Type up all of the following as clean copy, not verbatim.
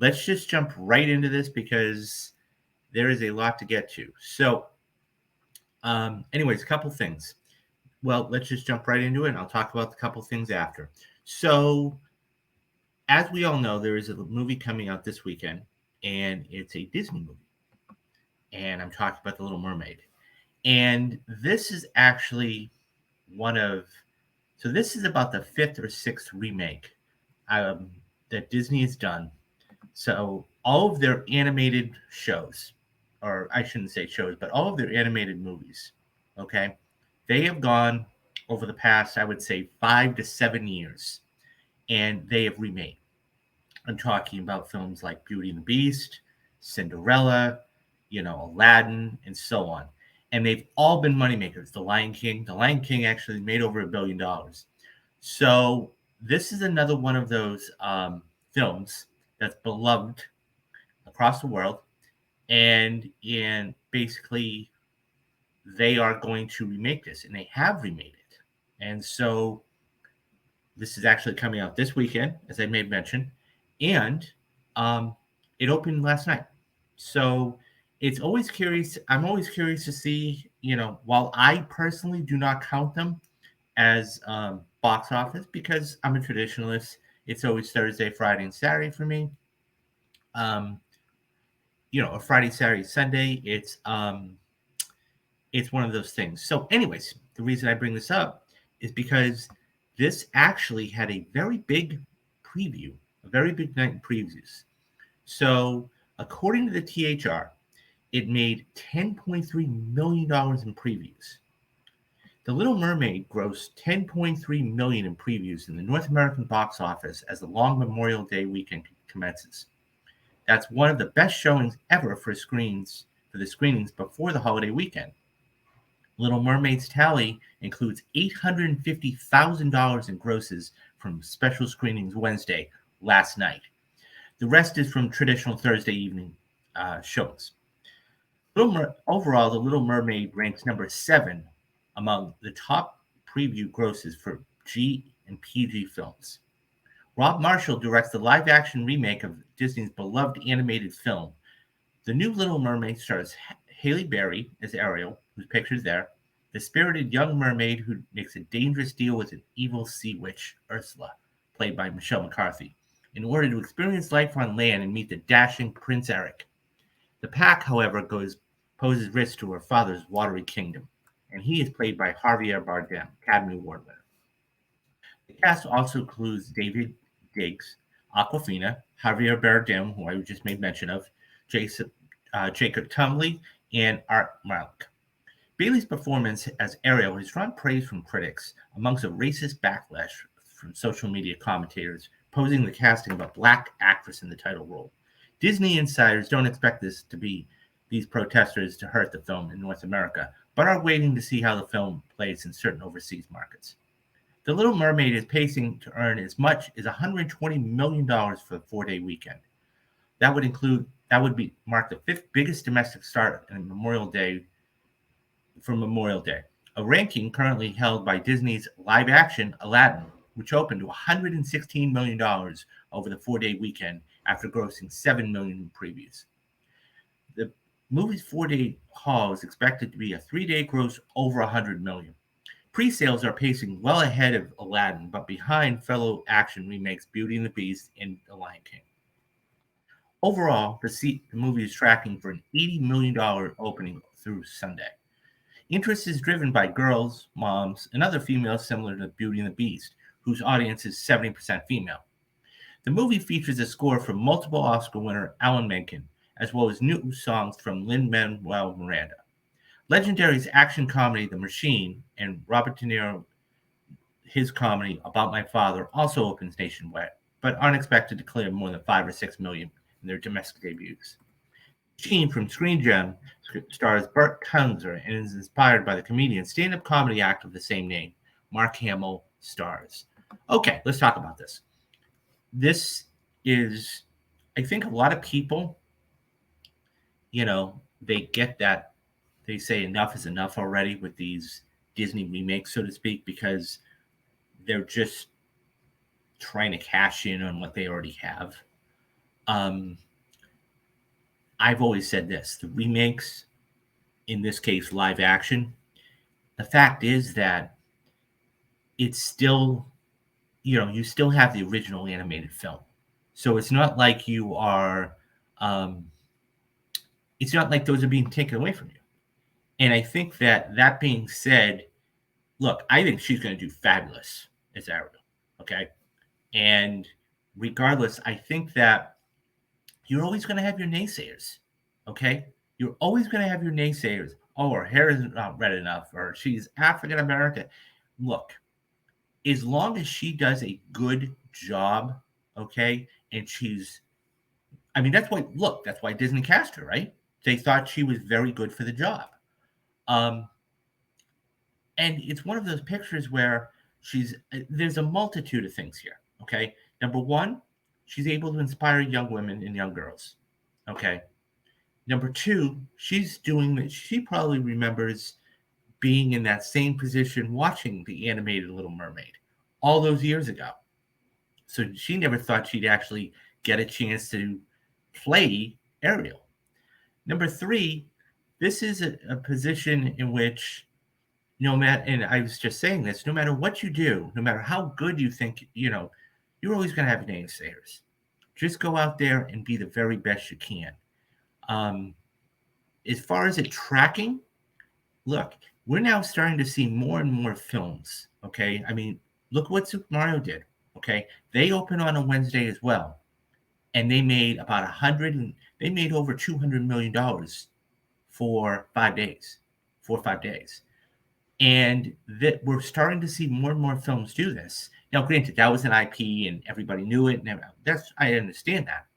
let's just jump right into this because there is a lot to get to. So, anyways, a couple things. Well, let's just jump right into it, and I'll talk about the couple things after. So, as we all know, there is a movie coming out this weekend, and it's a Disney movie. And I'm talking about The Little Mermaid. And this is actually one of, so this is about the fifth or sixth remake um, that Disney has done. So all of their animated shows, or I shouldn't say shows, but all of their animated movies, okay, they have gone over the past, I would say, 5 to 7 years, and they have remade. I'm talking about films like Beauty and the Beast, Cinderella, Aladdin, and so on. And they've all been moneymakers. The Lion King actually made over $1 billion. So this is another one of those films that's beloved across the world, and basically they are going to remake this, and they have remade it. And so this is actually coming out this weekend, as I made mention, and um, it opened last night. So it's always curious. I'm always curious to see, while I personally do not count them as box office because I'm a traditionalist. It's always Thursday, Friday, and Saturday for me. Um, a Friday, Saturday, Sunday. It's one of those things. So, anyways, the reason I bring this up is because this actually had a very big preview, a very big night in previews. So, according to the THR, it made $10.3 million in previews. The Little Mermaid grossed $10.3 million in previews in the North American box office as the long Memorial Day weekend commences. That's one of the best showings ever for the screenings before the holiday weekend. Little Mermaid's tally includes $850,000 in grosses from special screenings Wednesday last night. The rest is from traditional Thursday evening shows. Overall, The Little Mermaid ranks number 7 among the top preview grosses for G and PG films. Rob Marshall directs the live-action remake of Disney's beloved animated film. The new Little Mermaid stars Halle Berry as Ariel, whose picture's there, the spirited young mermaid who makes a dangerous deal with an evil sea witch, Ursula, played by Michelle McCarthy, in order to experience life on land and meet the dashing Prince Eric. The pack, however, poses risk to her father's watery kingdom, and he is played by Javier Bardem, Academy Award winner. The cast also includes David Diggs, Aquafina, Javier Bardem, who I just made mention of, Jacob Tumley, and Art Malik. Bailey's performance as Ariel has drawn praise from critics, amongst a racist backlash from social media commentators posing the casting of a black actress in the title role. Disney insiders don't expect these protesters to hurt the film in North America, but are waiting to see how the film plays in certain overseas markets. The Little Mermaid is pacing to earn as much as $120 million for the 4-day weekend. That would mark the 5th biggest domestic start in Memorial Day, a ranking currently held by Disney's live-action Aladdin, which opened to $116 million over the 4-day weekend after grossing $7 million in previews. The movie's 4-day haul is expected to be a 3-day gross over $100 million. Pre-sales are pacing well ahead of Aladdin, but behind fellow action remakes Beauty and the Beast and The Lion King. Overall, the movie is tracking for an $80 million opening through Sunday. Interest is driven by girls, moms, and other females similar to Beauty and the Beast, whose audience is 70% female. The movie features a score from multiple Oscar winner Alan Menken, as well as new songs from Lin-Manuel Miranda. Legendary's action comedy The Machine and Robert De Niro, his comedy About My Father, also opens nationwide, but aren't expected to clear more than 5 or 6 million in their domestic debuts. Machine from Screen Gem stars Burt Kunzer and is inspired by the comedian stand-up comedy act of the same name. Mark Hamill stars. Okay, let's talk about this. This is, I think a lot of people, they get that. They say enough is enough already with these Disney remakes, so to speak, because they're just trying to cash in on what they already have. Um, I've always said this: the remakes, in this case, live action. The fact is that it's still, you still have the original animated film, so it's not like you are. Um, it's not like those are being taken away from you. And I think that being said, look, I think she's going to do fabulous as Ariel. Okay. And regardless, I think that you're always going to have your naysayers. Okay. You're always going to have your naysayers. Oh, her hair isn't red enough, or she's African American. Look, as long as she does a good job, okay, and that's why Disney cast her, right? They thought she was very good for the job. Um, and it's one of those pictures where there's a multitude of things here. Okay, number one, she's able to inspire young women and young girls. Okay, number two, she's doing that. She probably remembers being in that same position watching the animated Little Mermaid all those years ago. So she never thought she'd actually get a chance to play Ariel. Number three, this is a position in which no matter, and I was just saying this, no matter what you do, no matter how good you think, you're always going to have naysayers. Just go out there and be the very best you can. Um, as far as it tracking, look, we're now starting to see more and more films. Okay. I mean, look what Super Mario did. Okay. They opened on a Wednesday as well. And they made about they made over $200 million for 5 days, 4 or 5 days. And that we're starting to see more and more films do this. Now, granted, that was an IP and everybody knew it, and I understand that.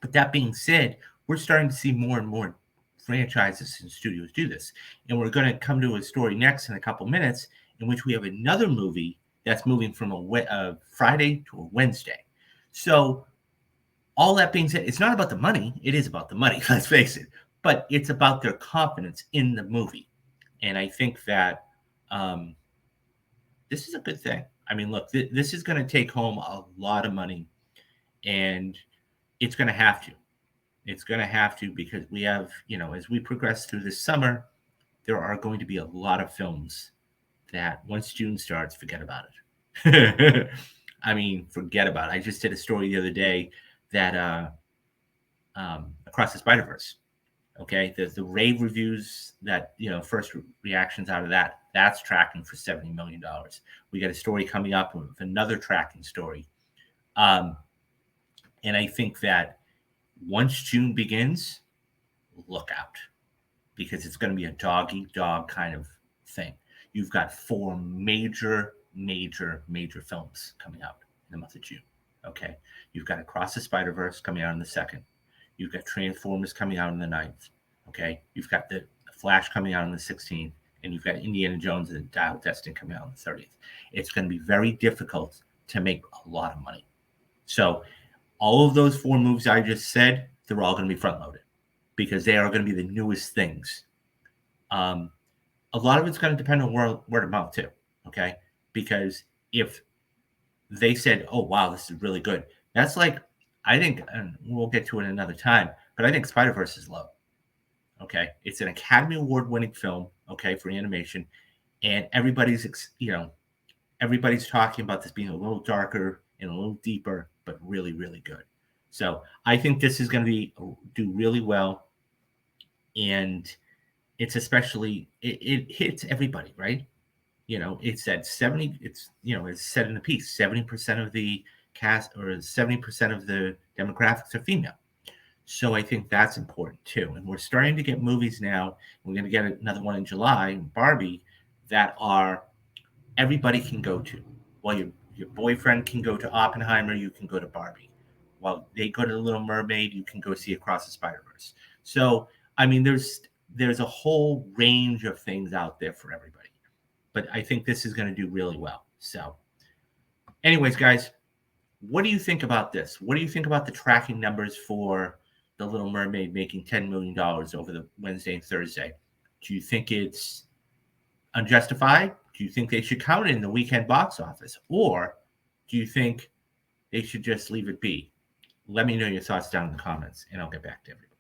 But that being said, we're starting to see more and more franchises and studios do this. And we're going to come to a story next in a couple minutes in which we have another movie that's moving from a Friday to a Wednesday. So all that being said, it's not about the money. It is about the money, let's face it. But it's about their confidence in the movie. And I think that this is a good thing. I mean, look, this is going to take home a lot of money, and it's going to have to. It's going to have to because we have, as we progress through this summer, there are going to be a lot of films that once June starts, forget about it. I mean, forget about it. I just did a story the other day that Across the Spider-Verse. Okay, the rave reviews that first reactions out of that's tracking for $70 million. We got a story coming up with another tracking story, and I think that once June begins, look out because it's going to be a dog eat dog kind of thing. You've got four major films coming out in the month of June. Okay, you've got Across the Spider-Verse coming out in the 2nd. You've got Transformers coming out on the 9th. Okay, you've got the Flash coming out on the 16th, and you've got Indiana Jones and Dial of Destiny coming out on the 30th. It's going to be very difficult to make a lot of money. So all of those four movies I just said, they're all going to be front loaded because they are going to be the newest things. A lot of it's going to depend on word of mouth too. Okay, because if they said, "Oh wow, this is really good," that's like I think, and we'll get to it another time, but I think Spider-Verse is low. Okay, it's an Academy Award-winning film. Okay, for animation, and everybody's talking about this being a little darker and a little deeper, but really, really good. So I think this is going to do really well, and it's especially it hits everybody, right? It's at 70. It's said in the piece, 70% of the cast or 70% of the demographics are female. So I think that's important too. And we're starting to get movies now. We're going to get another one in July, Barbie, that are everybody can go to. Well, your boyfriend can go to Oppenheimer, you can go to Barbie. While they go to the Little Mermaid, you can go see Across the Spider-Verse. So I mean, there's a whole range of things out there for everybody. But I think this is going to do really well. So, anyways, guys, what do you think about this? What do you think about the tracking numbers for The Little Mermaid making $10 million over the Wednesday and Thursday? Do you think it's unjustified? Do you think they should count it in the weekend box office? Or do you think they should just leave it be? let me know your thoughts down in the comments, and I'll get back to everybody.